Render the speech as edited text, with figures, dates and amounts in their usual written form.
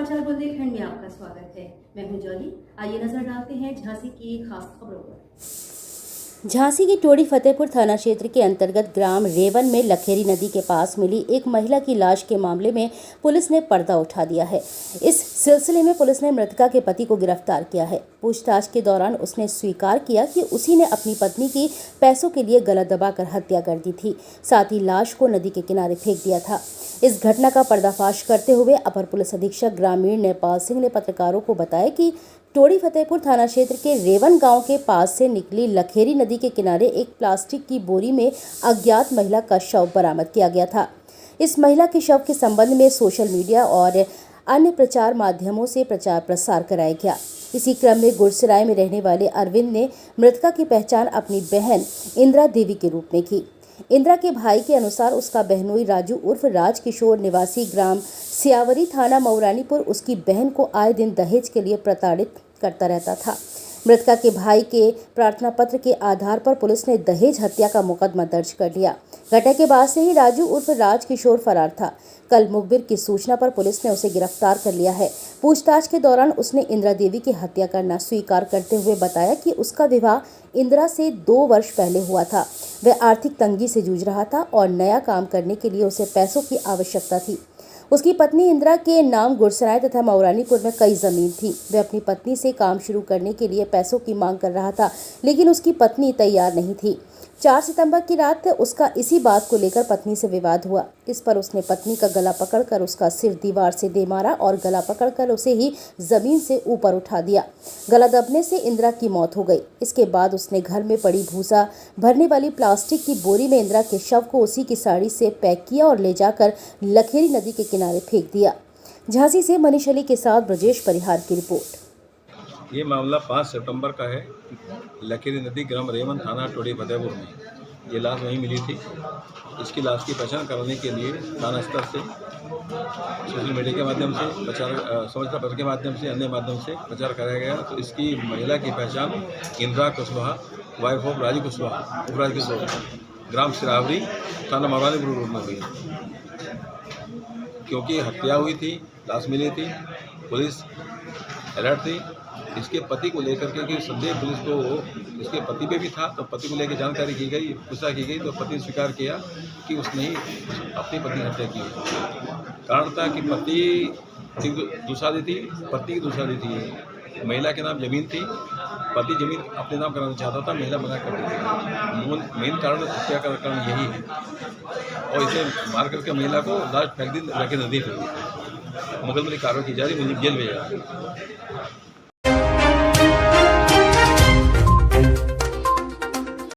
समाचार बुंदेलखंड में आपका स्वागत है। मैं हूं जॉली। आइए नजर डालते हैं झांसी की खास खबरों पर। झांसी की टोड़ी फतेहपुर थाना क्षेत्र के अंतर्गत ग्राम रेवन में लखेरी नदी के पास मिली एक महिला की लाश के मामले में पुलिस ने पर्दा उठा दिया है। इस सिलसिले में पुलिस ने मृतका के पति को गिरफ्तार किया है। पूछताछ के दौरान उसने स्वीकार किया कि उसी ने अपनी पत्नी की पैसों के लिए गला दबाकर हत्या कर दी थी, साथ ही लाश को नदी के किनारे फेंक दिया था। इस घटना का पर्दाफाश करते हुए अपर पुलिस अधीक्षक ग्रामीण नेपाल सिंह ने पत्रकारों को बताया कि टोड़ी फतेहपुर थाना क्षेत्र के रेवन गांव के पास से निकली लखेरी नदी के किनारे एक प्लास्टिक की बोरी में अज्ञात महिला का शव बरामद किया गया था। इस महिला के शव के संबंध में सोशल मीडिया और अन्य प्रचार माध्यमों से प्रचार प्रसार कराया गया। इसी क्रम में गुड़सराय में रहने वाले अरविंद ने मृतका की पहचान अपनी बहन इंदिरा देवी के रूप में की। इंदिरा के भाई के अनुसार उसका बहनोई राजू उर्फ राजकिशोर निवासी ग्राम सियावरी थाना मऊरानीपुर उसकी बहन को आए दिन दहेज के लिए प्रताड़ित करता रहता था। मृतका के भाई के प्रार्थना पत्र के आधार पर पुलिस ने दहेज हत्या का मुकदमा दर्ज कर लिया। घटना के बाद से ही राजू उर्फ राजकिशोर फरार था। कल मुखबिर की सूचना पर पुलिस ने उसे गिरफ्तार कर लिया है। पूछताछ के दौरान उसने इंदिरा देवी की हत्या करना स्वीकार करते हुए बताया कि उसका विवाह इंदिरा से 2 वर्ष पहले हुआ था। वह आर्थिक तंगी से जूझ रहा था और नया काम करने के लिए उसे पैसों की आवश्यकता थी। उसकी पत्नी इंदिरा के नाम गुड़सराय तथा मऊरानीपुर में कई जमीन थी। वह अपनी पत्नी से काम शुरू करने के लिए पैसों की मांग कर रहा था, लेकिन उसकी पत्नी तैयार नहीं थी। 4 सितंबर की रात उसका इसी बात को लेकर पत्नी से विवाद हुआ। इस पर उसने पत्नी का गला पकड़कर उसका सिर दीवार से दे मारा और गला पकड़कर उसे ही जमीन से ऊपर उठा दिया। गला दबने से इंदिरा की मौत हो गई। इसके बाद उसने घर में पड़ी भूसा भरने वाली प्लास्टिक की बोरी में इंदिरा के शव को उसी की साड़ी से पैक किया और ले जाकर लखेरी नदी के किनारे फेंक दिया। झांसी से मनीष अली के साथ ब्रजेश परिहार की रिपोर्ट। ये मामला 5 सितंबर का है। लखेरी नदी ग्राम रेवन थाना टोड़ी फतेहपुर में ये लाश वहीं मिली थी। इसकी लाश की पहचान कराने के लिए थाना स्तर से सोशल मीडिया के माध्यम से प्रचार, समाचार पत्र के माध्यम से, अन्य माध्यम से प्रचार कराया गया। तो इसकी महिला की पहचान इंदिरा कुशवाहा, वाइफ ऑफ राजू कुशवाहा, उपराज किशोर, ग्राम सिरावरी, थाना मऊरानीपुर रोड में हुई। क्योंकि हत्या हुई थी, लाश मिली थी, पुलिस अलर्ट थी। इसके पति को लेकर के संदेह पुलिस को इसके पति पे भी था, तो पति को लेकर जानकारी की गई, पूछताछ की गई, तो पति ने स्वीकार किया कि उसने ही अपनी पत्नी की हत्या की। कारण था कि पति की दुशादी थी, पत्नी की दुशादी थी। महिला के नाम जमीन थी, पति जमीन अपने नाम कराना चाहता था, महिला मना कर दी थी। मेन कारण हत्या का कारण यही है। और इसे मार करके महिला को लाश फेंक दी, नदी फेंक दी। मुकदमे की कार्रवाई की जा रही, मुझे जेल भेजा।